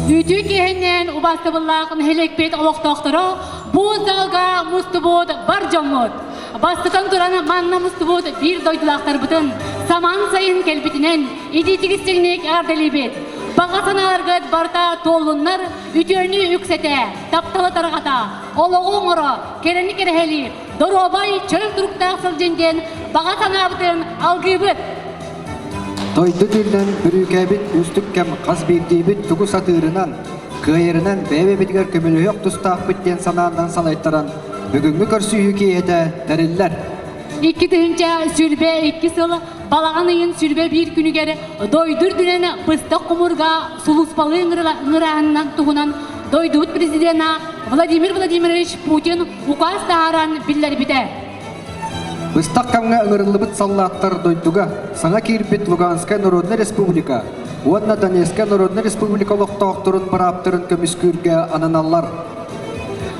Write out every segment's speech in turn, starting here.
Ütü kehenen ubastıbıllağın helekpet oloqtoqtara bu zalga mustubud bar jomud. Bastıkan duran manna mustubud bir doydulaqtar butun. Saman sayın kelbitinen iditigistignek ardelibet. Bağasanalargıd barta tolunlar ütönü yüksete, taptalı targata, oloğu oңoro, kereni kereheli, dorobay çöl turukta sılcenden bağasanabıdın algıbıt. Toydu türden bürükebit üstükkem qaz birdiybit tugu satırınan, kıyırınan bebe bitger kömülü yok tustaq bitten sanağından salayttaran, bugünkü körsüyü kiyete deriller. İki tığınca sülbe iki sıl, balağanıyın sülbe bir günü geri, doydur dünene pıstak kumurga, suluspalı ngırağından tuğunan, doydut prezidena Vladimir Vladimirovich Putin ukaz taharan biller bite. Bыстақ камға ыңырылыбыт саллаттар дойдуга, саңа кирбит Луганская Народная Республика, Уанна Донецкая Народная Республика лоқтауқтырын параптырын көміскүрге ананалар.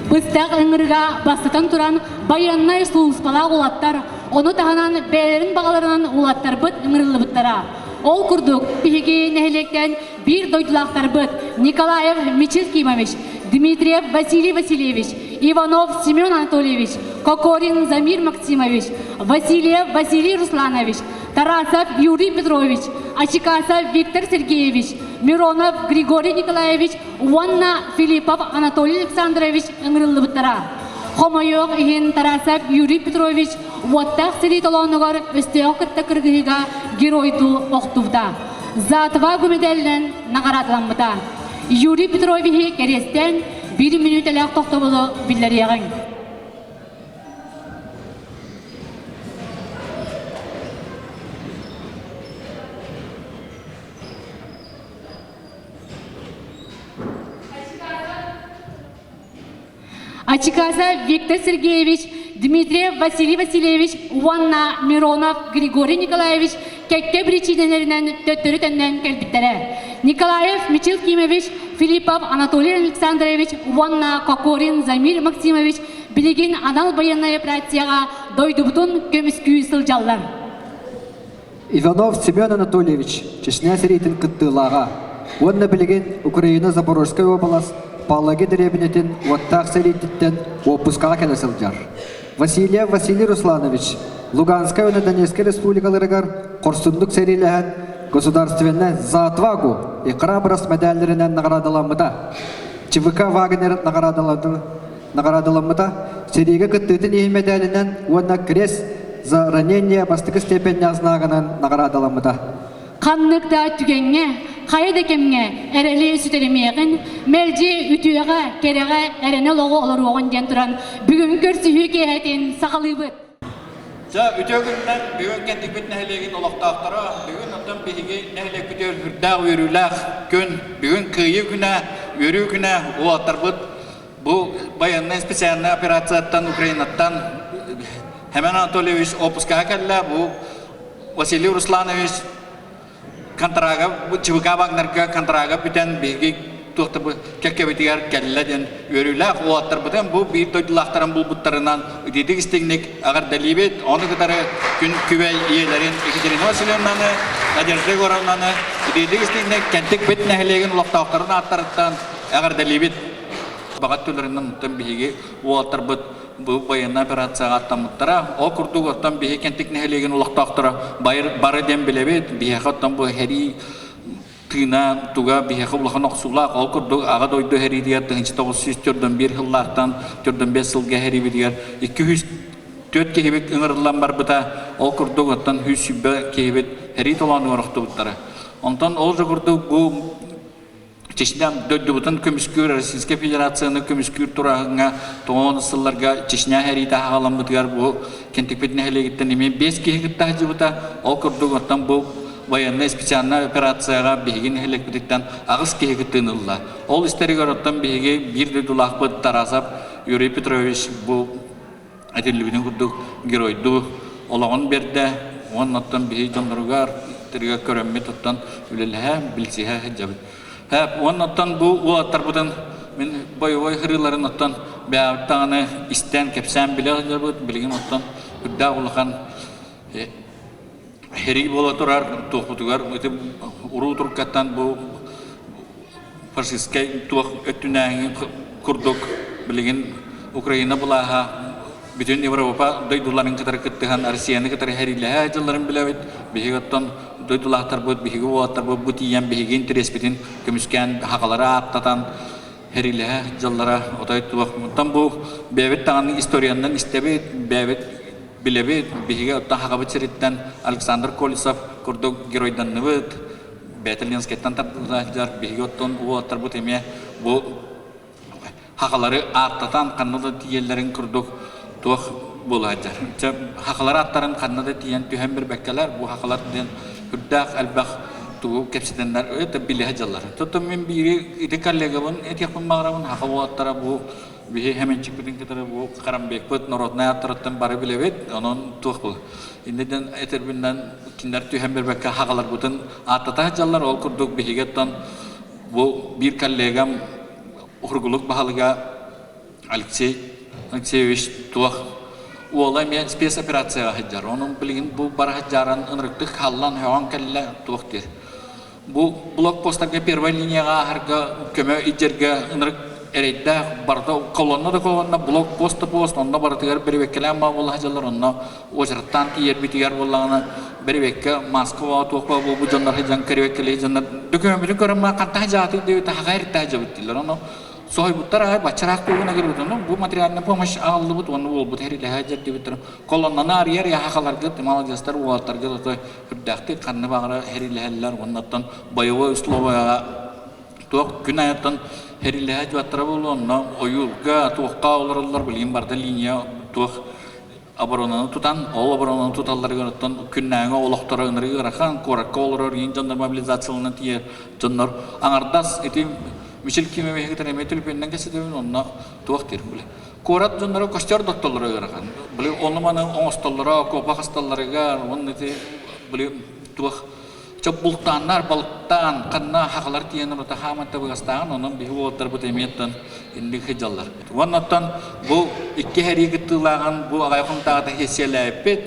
Пыстақ ыңырға бастытан туран баяннай суылыспала улаттар, оны тағанан бәлерін бағаларынан улаттар бұт ыңырылы бұттара. Ол күрдік пихеге нәхелектен бір дойдылақтар бұт Николаев Мичил Кимович, Дмитриев Василий Васильевич, Иванов Семен Анатольевич, Кокорин Замир Максимович, Васильев Василий Русланович, Тарасов Юрий Петрович, Ачикасов Виктор Сергеевич, Миронов Григорий Николаевич, Уанна Филиппов Анатолий Александрович ыңырылы бұттара. Хомайоқ ехен Тарасов Юрий Петрович уаттақ сірі толонығыр өстеғ күтті кіргіға геройду оқтувда. Затыва көмеделінен нағаратламыда. Юрий Петровичі керестен 1 минут әліқ тоқтабылы білдер еғін. Ачикасов Виктор Сергеевич, Дмитриев Василий Васильевич, Уанна Миронов Григорий Николаевич кәкке причинелерінен төттөрі тәннен кәлбіттері. Николаев Мичил Кимович, Филиппов Анатолий Александрович, Уанна Кокорин Замир Максимович білеген анал баянной операцияға дойдубутун көміскүй сылжаллар. Иванов Семен Анатольевич, Чечня сиретін кыттылаға. Уанна білеген Украина Запорожская область Паллаги деребинетин уаттақ сәлеттіттен опускаға кәлесілдер. Васильев Василий Русланович, Луганская и Донецкая республикаларыгар қорсындық сәреліген государственне за отвагу и храбрость медальдерінен нағарадыламыда. ЧВК Вагнер нағарадыламыда сереге күттітін ей медалінен уанна крест за ранение бастықы степенне азнағынан нағарадыламыда. Қаннықта түгенге, қайда кемге әрелі сүтелемеғін, мәлде үтуеға, кереға әрені лоғы олар оғын ден тұран бүгін көрсі кейәтен сақалы бұд. Үтөгүннән бүгін кәндік бет нәхелеген олақтақтара, бүгін оттан бейге нәхелек бүтер үрдәғ өріләқ күн, бүгін күйі күнә, өрі күнә олақтар бұд. Бұл баянның специальный операцияттан, Украинаттан Хемен Анатольевич опускаға кәлі, бұл Василий Русланович контрага, ЧВК Вагнерга контрага бүтән бейге туқты бұл кәккебетігер кәліләден өріләқ олаттар бұтын бұл бір дойдылақтарын бұл бұттарынан үдедік істегінек ағар дәлебет, оны күтары күн күбәй иелерін Екатерина Васильевнаны, Надежда Егоровнаны үдедік істегінек кәнтік бет нәхелеген олақтақтарын аттарыттан ағар дәлебет бағат төлерінен ұттан бейге олаттар бұт бұл баянна операцияға аттамыттара, ол күрдіг оттан бейге кәнтік нәхелеген олақтақтары бары дем білебет, бейге оттан бұл хәри тына туга бихе хулахан оксулак ол курду ага дойду хери дигер 1941 хыллактан 45 жылга хери дигер 204 кебек ыңырылан бар бута ол курду оттан 100 кебек хери толаны орохту буттара онтан ол жогурду бу Чечнян дойду бутан көмүскүр Российская Федерацияны көмүскүр турагына тоон сылларга Чечня хери та хагалам бутгар бу кентик бетне хелегиттен эме 5 кебек тажы бута ол курду оттан бу военная специальная операцияға бейген хелектіктен ағыз кейгіттен ұлла. Ол істері ғароттан бейге бірді дұлақ бұд Тарасов Юрий Петрович бұл әтелігінің күрдік геройды олағын берді. Оның оттан бейге жондыруғар, тірге көрәмет оттан үлеліға, білсіға жабыд. Оның оттан бұл ұлаттар бұдан мен бойовой хырыларын оттан бәуіттағаны істен кепсән біле жабыд, білген оттан күрді ұлыған Хери бола турар тухутугар уру туркаттан бу фашистский тух өттүнәңи курдук билген Украина булаха бүтүн Европа дойдуларын кытары кыттыган Россияны кытары хәриләһә жылларын билебит бигеттон дойдулактар бут биги ваттар бут иян биги интерес битин көмүскән хакалара аттатан хәриләһә жыллара отай тух мутан бу бебет таган историяндан истебит бебет билебит биги отта хакабы чириттен Александр Колесов курдук геройдан ныбыт Бетельянскеттан тартылар бигеттон ваттар бут эме бу хакалары аттатан каннада тиелләрен курдук тух булаҗар. Хакалары аттарын каннада тиен түһәм бер бәккәләр бу хакалардан хүддәк әлбәх туу кепсидәннәр өтә биле җаллар. Тотым мен бири иде коллегабын этекән маграмын хакалаттара бу бихе hemen çıkbedin kadar bu Karambek put narodna аттыраттан бары билебет, onun тух бул. Индеден этербинден киндер түһәм бер бәккә хакалар бутын аттата җаллар ол курдук бихигеттан бу бир коллегам Ургулук бахалыга Алексей Алексеевич тух олай мен спецоперация хаҗар. Onun билген бу бар хаҗаран ынрыкты халлан һаван келле тух ди. Бу блокпосттарга первая линияга һәргә көмө иҗергә ынрык эрейдә барда колонна блокпост онда бардыгар бер векеләм бул хаҗалар онда ожыртан тиер битигәр буллагына бер веккә Москва тух бу җаннар хаҗан кервекеле җаннар документ көрәмә катта хаҗаты ди та хәйр таҗабыт диләр оны Soy buttara bachrak tuğuna girdi. Bu materyalne pomoş aldı bu onu ol bu terile hajet diye bitir. Kolonana ariyer ya hakalar git mal gestar uatlar git o hüddakti kanne bağıra herile heller ondan bayıva üslova tuğ günayattan herile hajet vatara bulunna oyulga tuğqa olurlar bileyim barda linya tuğ abaronanı tutan o abaronanı tutallar gönütten günnağa olaqtara ınırı rakan korakka olurur yincanlar mobilizasyonuna diye canlar anardas etim Michel kimi mehekter emetul penden kesedevin onna tuaqtir bile. Korat jonlara koştar doktorlara garakan. Bile onu mana oğustallara, kopa hastallarga onnete bile tuaq çabultanlar balıktan kanna haqlar tiyenler ota hamata bagastan onun bihi otar bu temetten indi hejallar. Ondan bu iki heri gittilagan bu agayqın tağda heselepet.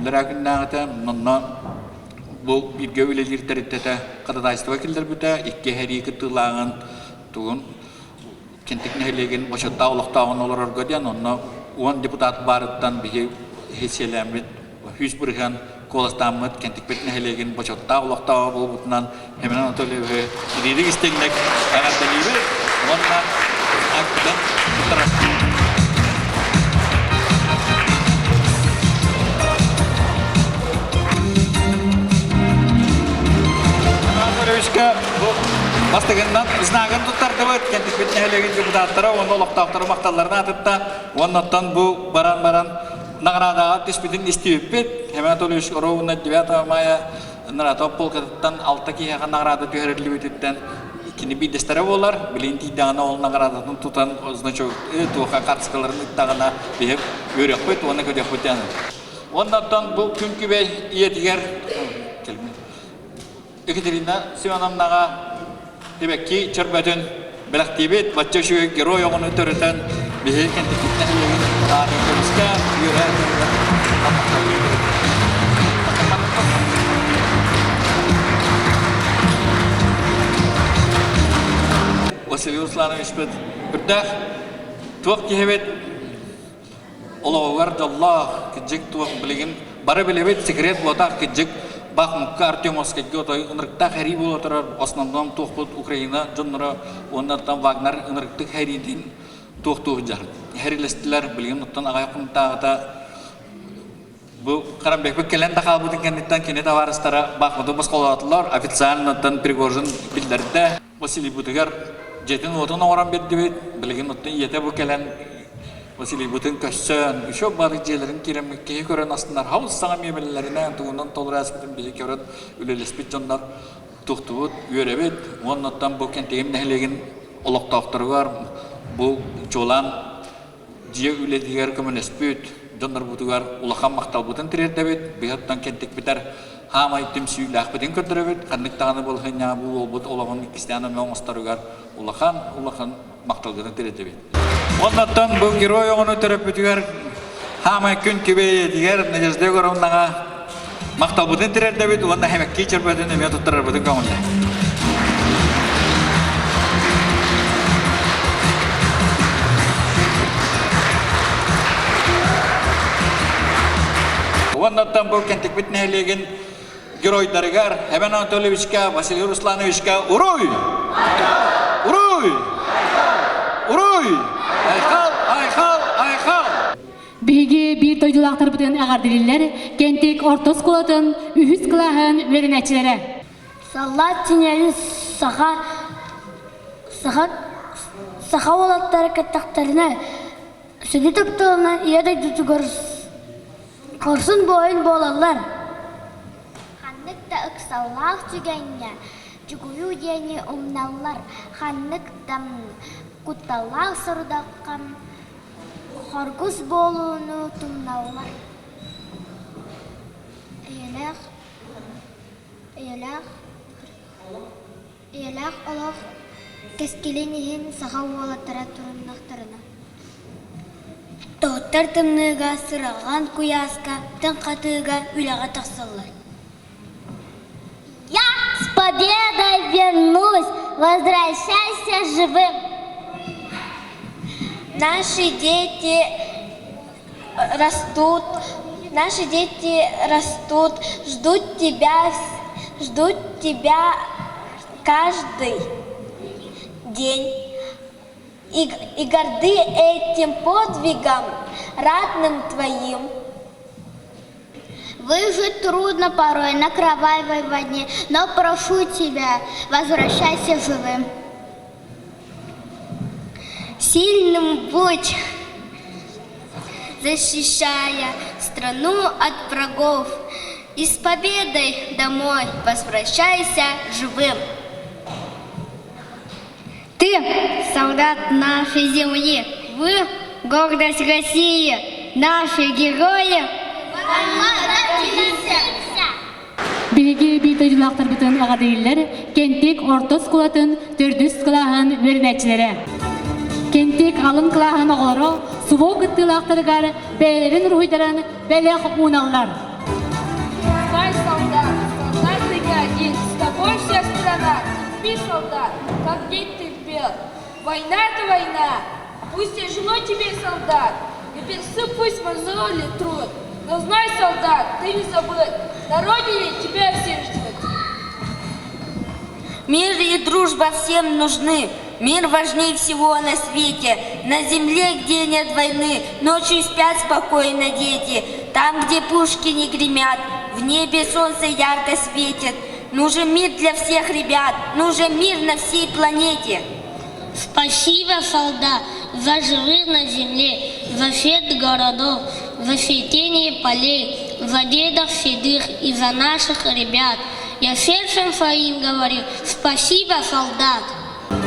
Lakin nağata nonna bu bir gövülelir teritete kadar vakiller büte iki heri gittilagan tuğun kentik nehirlegen başa dağlıqtağın olur örgöden onna 10 deputat barıttan bir heselemit hüsbürgen kolastamit kentik bet nehirlegen başa dağlıqtağı bulbutunan hemen Anatoliy ve idirik isteknek Anatoliy ondan akıdan tarafı Anatoliy Бастыгыннан знагын туттарды бит кентик бит нәһелеген депутаттары онда олоқтақтары мақталларына атытта оннан бу баран наградага тиспитин истибит Хемет Толиш ровно 9 мая нарато полкаттан 6 киһага награда төһөрөлүбүттен кини бидестер болар билинти дана ол наградатын тутан значок туха картскаларын тагына беп өрөк бит оны көдөк битен оннан бу күнкү бе иетигер Екатерина Симоновнага Demek ki çörbeden belirttiği başka şu gero yoğunu töreten bir kentte kitlenin tarihimizde yürüyen Vasiliy Ruslanoviç burada çok kihevet Allah var Allah kicik tuğ bilgin bara bilebet sekret botak kicik Бах мукка Артемовский гётой ынрыкта хэри болотор основном тохпут Украина жоннора оннан Вагнер ынрыкты хэридин тохтух жар. Хэрилестилер билген оттан агайкын тагыта бу Карамбек келен такал бутын кенеттен кене товарыстара бахмыды баскалатлар официальнотан Пригожин билдерде Василий Бутыгар жетин отон оран берди билген оттан ете бу келен Vasiliy Butun köşön, şu barıcıların kiremekkeyi gören aslında havuz sana meyvelerinden tuğundan tolur asbitin bizi gören ülelespit canlar tuğtuğut, yörebet, ondan bu kentteyim nehlegin olaqtağıtları var, bu çoğulan diye ülediğer kömünespit, canlar butugar ulaqan maqtal butun tireddebet, bihattan kenttik biter, hama ittim süylaq bitin kördürebet, kandık tağını bolğanya bu olbut olağın ikistiyana meğmastarıgar ulaqan maqtalgını tireddebet. Ondan bu gero onu terapötüger hama gün gibi diğer necesde göründüğü maktal butun tirer David onda hemek geçer beden emet tutar beden kamında. Оннаттан бұл кенттік бітін әлеген геройдарыгар Хәбен Анатольевичка, Василий Руслановичка уруй! Уруй! Уруй! Айқал, айқал, айқал! Биһиги бир тойдулактар бүтен агардылар, кенттик орто сколатын үһүс кылаһын веренечилере. Солдат тинели саха олаттары каттактарына сөйді топталына иядай дүтігір қорсын бойын болалар. Ханнык та ыксаллах түгенне, жүгую дені умналар. Ханнык та кутталлах сұрдаққан, хоргус болуыны тумналар. Иелах олақ кескеленеген саға олаттара тұрындақтарына. Тоқтар тымныға сыраған куяска, тын қатыға үліға тақсалар. Я с победой вернусь, возвращайся живым. Наши дети растут, ждут тебя каждый день. И горды этим подвигом, ратным твоим. Выжить трудно порой на кровавой войне, но прошу тебя, возвращайся живым. Сильным будь, защищая страну от врагов. И с победой домой возвращайся живым. Ты солдат нашей земли, вы гордость России, наши герои. Биһиги бир тойдулактар бүтен агардылар, кенттик орто сколатын төрдүс кылаһын веренечилере. Кенттик алын кылаһын оголоро, суво кыттылактарыгар бээлерин руйдаран белек уналлар. Знай, солдат ты не один, с тобой вся страна. Спи, солдат, как день ты пел. Война — это война, пусть тяжело тебе, солдат, и персы пусть мозоли труд. Но знай, солдат, ты не забудь, на родине тебя все ждут. Мир и дружба всем нужны. Мир важнее всего на свете. На земле, где нет войны, ночью спят спокойно дети. Там, где пушки не гремят, в небе солнце ярко светит. Нужен мир для всех ребят, нужен мир на всей планете. Спасибо, солдат, за живых на земле, за свет городов, за цветение полей, за дедов седых и за наших ребят. Я сердцем своим говорю: спасибо, солдат.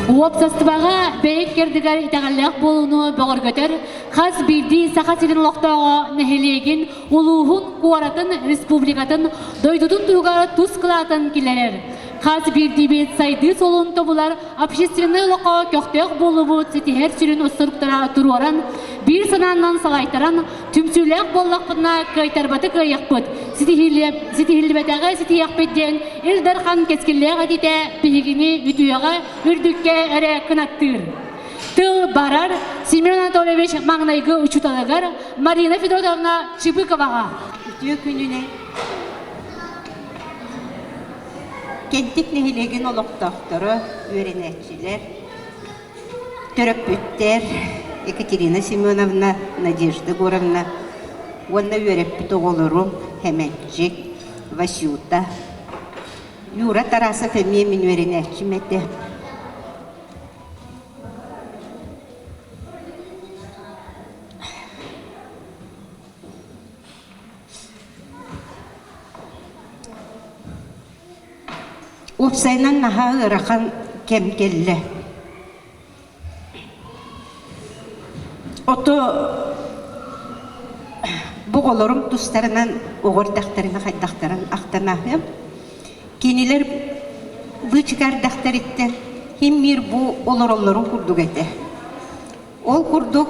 Уопсастыбаға бәйік кердігер итағаллақ болуыны бұғыр көтер, қаз білді сақа сирин лоқтауға нәхелеген улуғын қуаратын республикатын дойдудың тұғары тұз қылатын келерер. Қаз білді бет сайды солын тобылар общественный лоққа көқтеқ болуы сетихер сүрін ұстырықтара тұруаран, бір сананнан салайтаран, түмсулек боллақпына кайтарбаты кайық бұд. Сетихілбетіға сетияқ беттен елдархан кескіллеға дете бігігіні үтуяға үрдікке әрі кынаттыр. Тыл барар Семен Анатольевич маңнайғы учуталығар Марина Федотовна Чыбыковаға. Үтіе күніне кенттік нехелеген олықтақтары өренетчілер, төрөппүттер Екатерина Семеновна, Надежда Горовна, онна өреппіт оғылырым, Хеменчик, Васюта, Юра Тарасов әме мен өренетчім әді. Опсайнан наха ырақан кем келі. Ото бұғылырым тұстарынан оғырдақтарына қайдақтарын ақтанағым. Кенелер бұчығардақтар етті. Хеммер бұ олар-оларын күрдік әді. Ол күрдік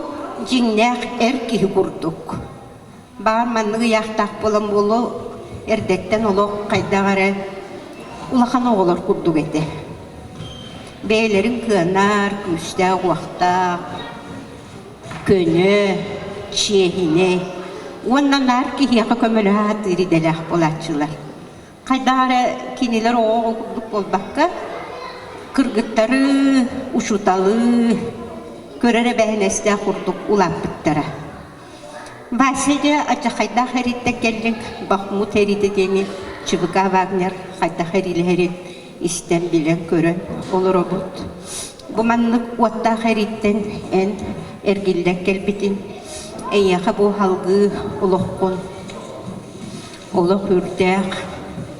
жеңнәқ әр кейі күрдік. Бағар маннығы яқтақ болам болу әрдеттен олық қайдағары улахан оғылар күрдік әді. Бәйлерін кынар, күшті, уақта, көні, чехіне, Ondan nar ki hiyaqa kömülü hatırı delek bolatçılar. Kaydara kiniler oğulduk olbakka kırgıtları uşutalı körere beheneste kurduk ulap bittara. Vasile acı kayda heritte geldik Bahmut heride deni Çıbıka Wagner kayda herili herit isten bilen kören olur obut. Bu manlık otta heritten en ergilden gelbitin en yaka bu halgı ulukkun oluk ürdek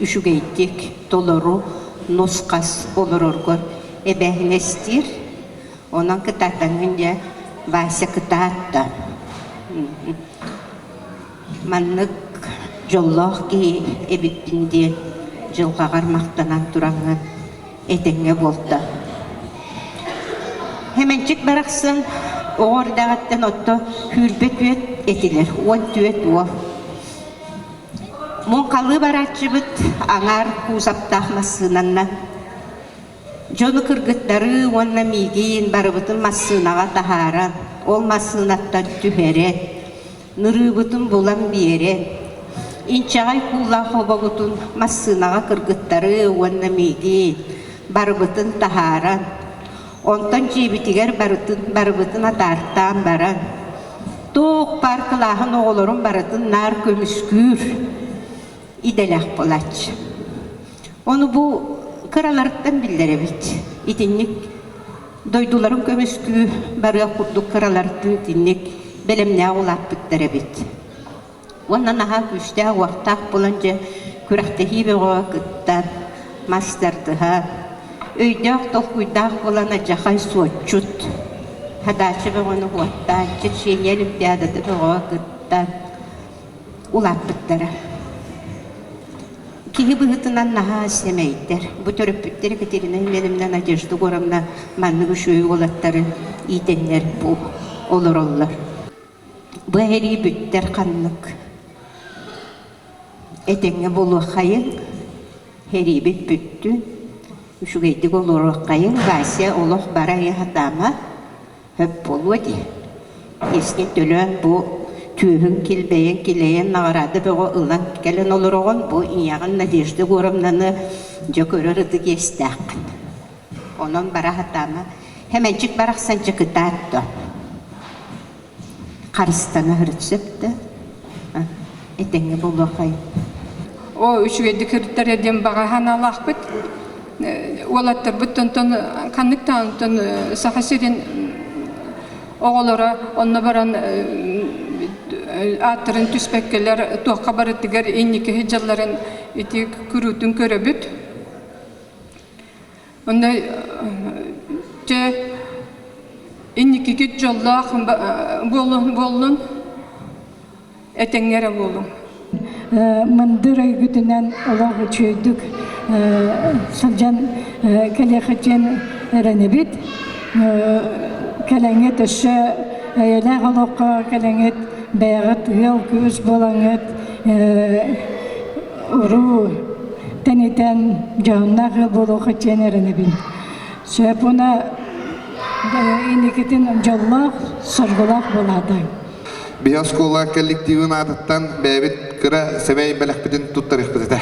üşügeydik doloru noskas olur orgur ebehinestir onun kıtatangınca vasa kıtatta manlık jolloh ki ebittinden jılgağar maqtanan turangan etenge bolta hemencik baraqsın oğur dağıttan otto hürbet üet etiler on tüet o mon qalı baratçıbıt aŋar kusaptahmasınanna jonu kırgıtları onna migin barıbıtın masınağa taharan ol masınattan tüheren nırıbıtın bulan biyeren inçağay kulla hobagutun masınağa kırgıtları onna migin barıbıtın taharan ondan jibitiger barıbıtın atartan baran toq parkılahın oğulurun barıtın nar kömüskür idelek bolaç. Onu bu kıralardan bildirebit. İtinlik doyduların kömüskü barıya kurduk kıralardan itinlik belemne olap bittirebit. Ondan aha güçte vaktaq bolanca kürektehi bir vakıttan masterdıha öydağ tolkuydağ bolana jahay suatçut. Hadaçı ve onu vaktağ çeşenyelim diyadatı bir vakıttan olap bittere. Kihi bıhıtınan naha semeyder. Bu töröpütleri bitirine benimden acırsdı goramda manlı üşüğü olatları iyitenler bu olur onlar. Bu heri bütter kanlık. Etenge bolu kayın heri bit büttü. Üşüğeydik olur kayın vasya olur baraya hatama höp bolu di. Eskin tölön bu tühün kilbeyen kileyen nağaradı bu ılan gelen olur oğun bu inyağın nadejdi goramdanı jokörörüdü gestakın. Onun bara hatama hemencik baraksan çıkıtattı. Karıstana hırtsıptı. Etenge bolu kayın. O üçüge kırıtlar edem bağa hanalaq bit. Olatlar bütün kanlıktan sahasirin oğullara onna baran atırın tüspekkeler toqa barıttiger enniki hicalların iti kürütün köröbüt. Onda enniki git jollaq bolun etengere bolun. Mandıra güdünen olağı çöydük salcan kalexetyen erenebit kalanget aşı lağaloqa kalanget baygat yıl küs bolanget uru taniten cannağı boluqetyen erenebin söpuna inikitin jallaq sargılaq boladay. Biyas kola kollektivin adattan bebit kıra sebey belekbidin tuttarık bidete.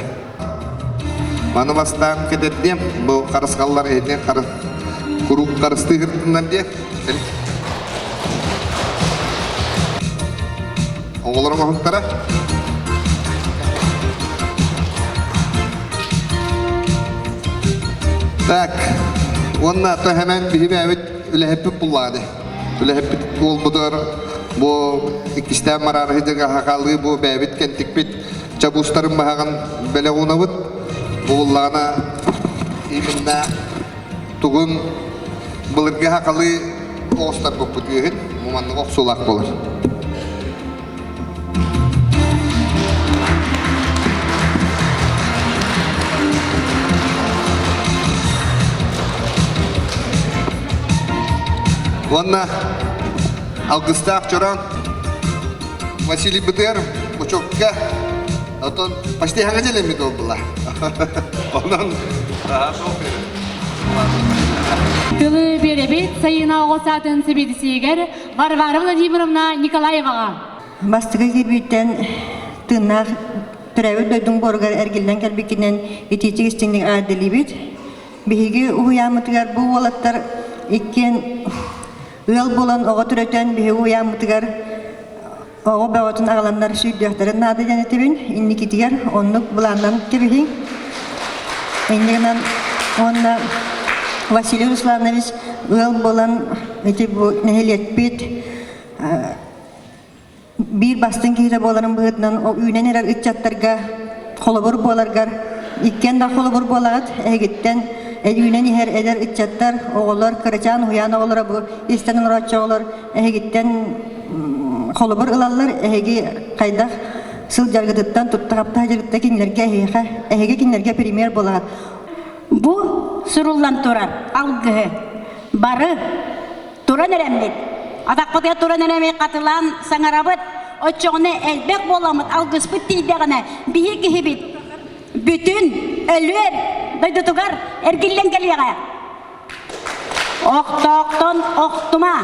Manu bastan kedetdiyem bu karıskallar edine kuruk karıstı hırtından diye. Oğullarım ahıntara. Tak, onna to hemen bir bebit öyle hep bulladı. Öyle hep olmadılar. Bu ikisten mararıcıga hakalı bu bebit kentik bit çabustarın bahagan bele unavut bullana iminna tugun bulurga hakalı oğustar kokut yuhin mumanlık oksulak bolur. Onna Algıstak çoran Vasili Bıdır bu çokka atın pasti hangi mi doldular ondan daha çok Tılı berebet sayına oğusatın sebedisiger Varvara Vladimirovna Nikolayevağa. Бастыгы кебүттен тыннах төрәбит дойдун боргар эргилден келбикинен итичи истиңдин адилибит. Биһиги уямытыгар бу болаттар иккен ыл болан ого түрөтен биһиги уямытыгар ого баватын агаланнар сүйдөхтөрүн нады жанетибин инникитигер оннук буландан кебихин. Индигенен онна Василий Русланович ыл болан эти бу нехилетпит bir bastın kihide boların bıhıtынан o üynen erer ıtçattırga kolobur bolargar ikken da kolobur bolat egitten üynen iher eder ıtçattar oğullar kırıcan huyana olara bu istenin uğraşça olur egitten kolobur ılallar egi kaydak sıl jargıdıttan tutta kapta hacırgıtta kinlerge egi kinlerge primer bolat. Bu sürullan turar algıhı barı turan eremlit. Adakpatya turan eremlik katılan sanarabıt oçoğunu elbek bolamıt algıspıt deydegine bihi gihibit. Bütün ölüer daydıtıgar ergillen geliyaga. Oktoqton oktuma.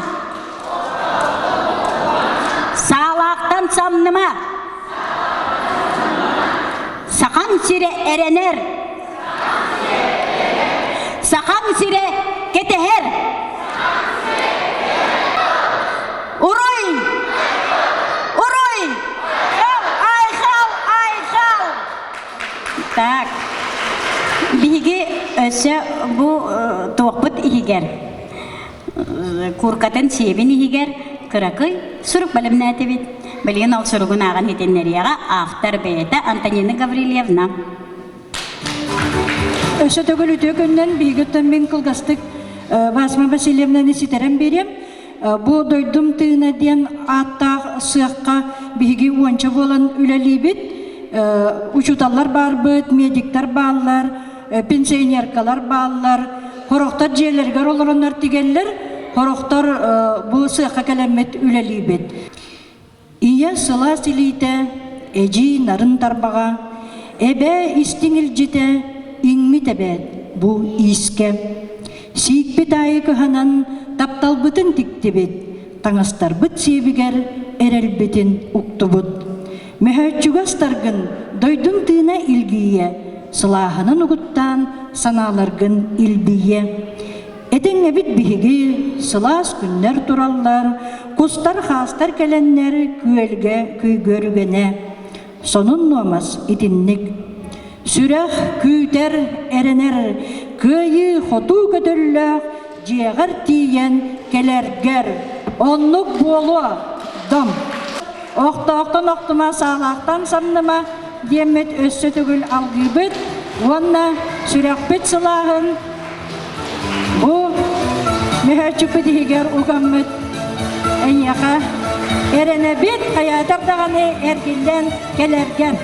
Sağlaktan samnıma. Sakan sire erener. Sakan sire keteher. Uruy! Uruy! Ayxal! Tak. Bigi öse bu toqbut ihiger. Kurkatın sebin ihiger. Kırakıy suruk balimne tebit. Bilgin al surugun ağın hitenleriyaga aftar beyete Antonina Gavrilyevna. Öse tögül ütökünden bigötten ben kılgastık Vasma Vasilyevna'nı isiterem berem. Bu doydum tığına diyen atta sığakka bihigi uança bolan ülelibit. Uçutallar barbıt, medikler bağlar, pensiyonerkalar bağlar, horoktar jelerger olanlar tigeller, horoktar bu sığakka kelemet ülelibit. İya sıla silite, eci narın tarbağa, ebe istingil jite, İngmi tebet bu iske. Sikbet ayı kıhanan taptalbıtın tiktibet. Tanastarbıt sebiger erelbetin uktubut. Mühöççügastargın doydum tığına ilgiye. Sılahının uguttan sanalargın ilbiye. Eden ebit bihigi sılas günler turallar. Kustar hastar gelenler küelge küygörügene. Sonun nomaz itinlik. Sürah küyter erener, köyü hotu kötüller, ciğer tiyen kelerger, onluk bolu dam. Oktan oktuma sağlaktan samnıma, diyemet össe tügül algıbıt, onna sürahbet sılahın, bu mühürçüpü dihiger ugamıt, en yaka, erene bit hayatar dağını ergilden kelerger.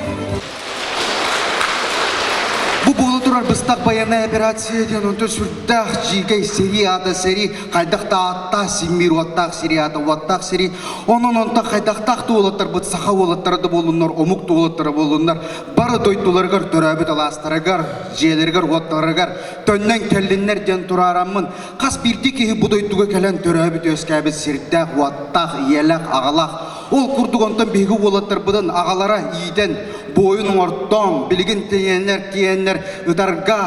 Bu bolu turar bıstak bayana operasiya diyen onto sürdağ jigay seriyada seri kaydakta atta simir vattaq seriyada vattaq seri onun onta kaydakta tuğulatar bıt saha olatları da bolunlar omuk tuğulatar bolunlar barı doytulargar törabit alastaragar jelergar vattaragar tönnen kellinler diyen turaramın kas birdi ki bu doytuga kelen törabit öskabit sirdağ vattaq yelak ağalaq ol kurduk ontan begi olatlar bıdan ağalara iyiden boyun orton bilgin tiyenler ıdarga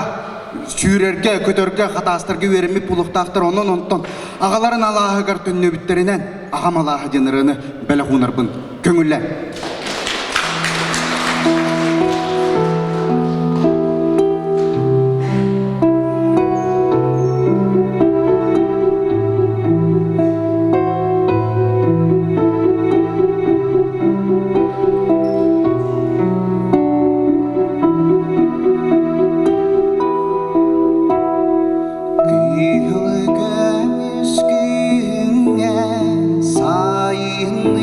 sürerge kötörge hatastarga verimi puluqtaqtır onun onton ağaların Allah'a tönne bitterinden ağam Allah'a jenirini bele hunarbın köngüller. Sayın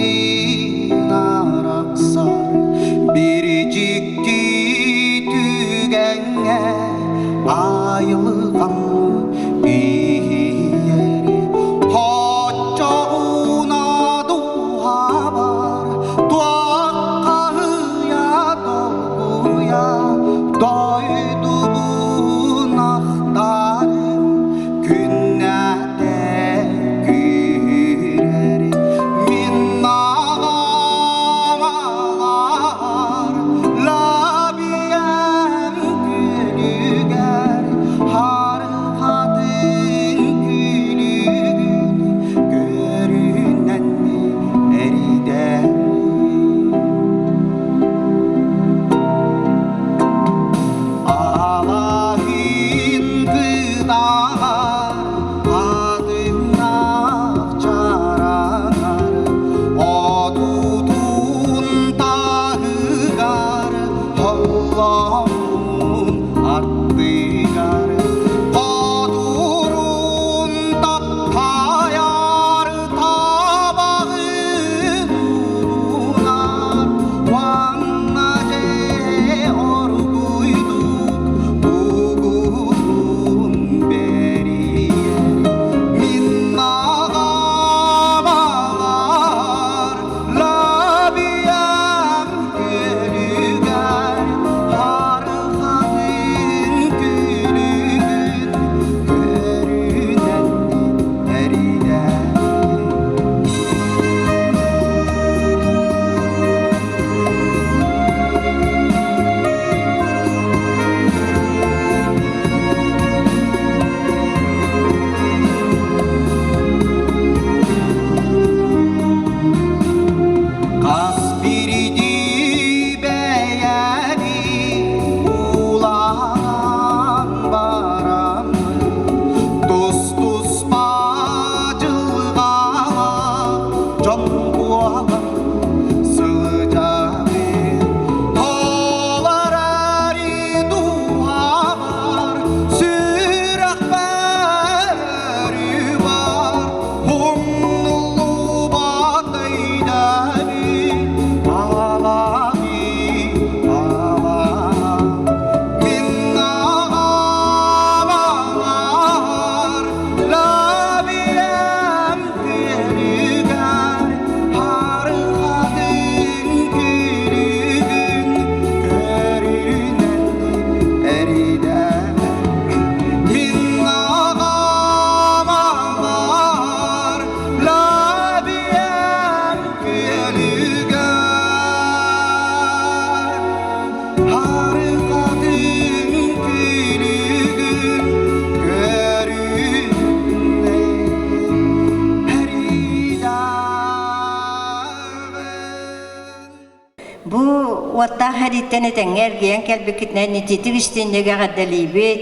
уатта харитен этеңер гиен келбекитне нититик истиннеге гадалибет.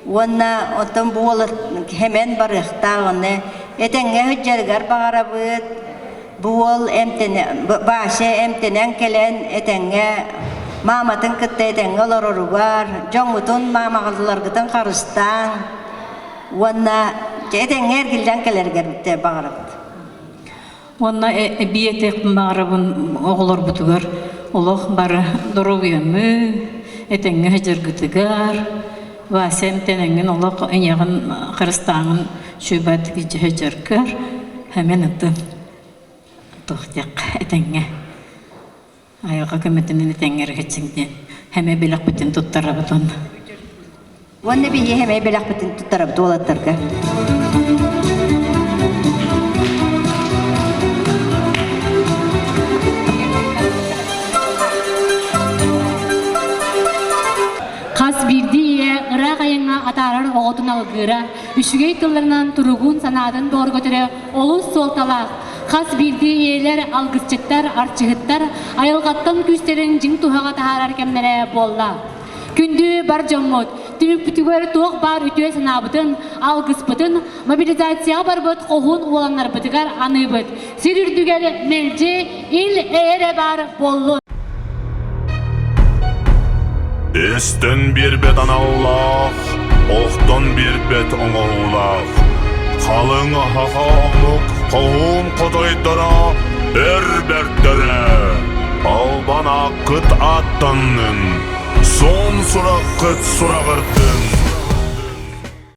Уонна отон буол хемен барыхтагыны этеңе хүҗҗәргәр багарабыт. Буол эмтене башы эмтенен келен этеңе маматын кытта этеңе олоругар, жоңутун мамагылларгытын карыстан. Уонна этеңер гилден келергер багарабыт. Онна биетек мағарабын оғылар бұтығар, олық бары дұрубиямы, әтәңі жыргытығар, васем тәнәңін олық әнеғін қырыстаңын шөбәтігі жыргар, әмен ұтты тұқтек әтәңі. Айға көмітінің әтәңер ғетсіңден, әме белақ бүтін тұттары бұтын. Онна бейе әме белақ бүтін тұттары бұты олаттарға. Қас бірдейе ұрақ айыңа атарар оғытын алғыра, үшігей тылларынан тұруғын санадын doğru көтірі олыс солталақ. Қас бірдейелер алғысчыттар, арчығыттар, айылғаттан күстерін жың тұхаға тағарар кемнері болла. Күнді бар жоммот, түмік бүтігер тоқ бар үтіе санабытын, алғыспытын, мобилизация бар бұт, қоғын уоланар бұтығар аны бұт. Сир үрдігер мелже, ил әрі бар болу. Эстен bir bet anallah, oqtan bir bet oңollah. Қалың хахамық, қауым қотойдыра, бір-бірттірі. Албана қыт аттанның, сон сұрақ қыт сұрағырдың.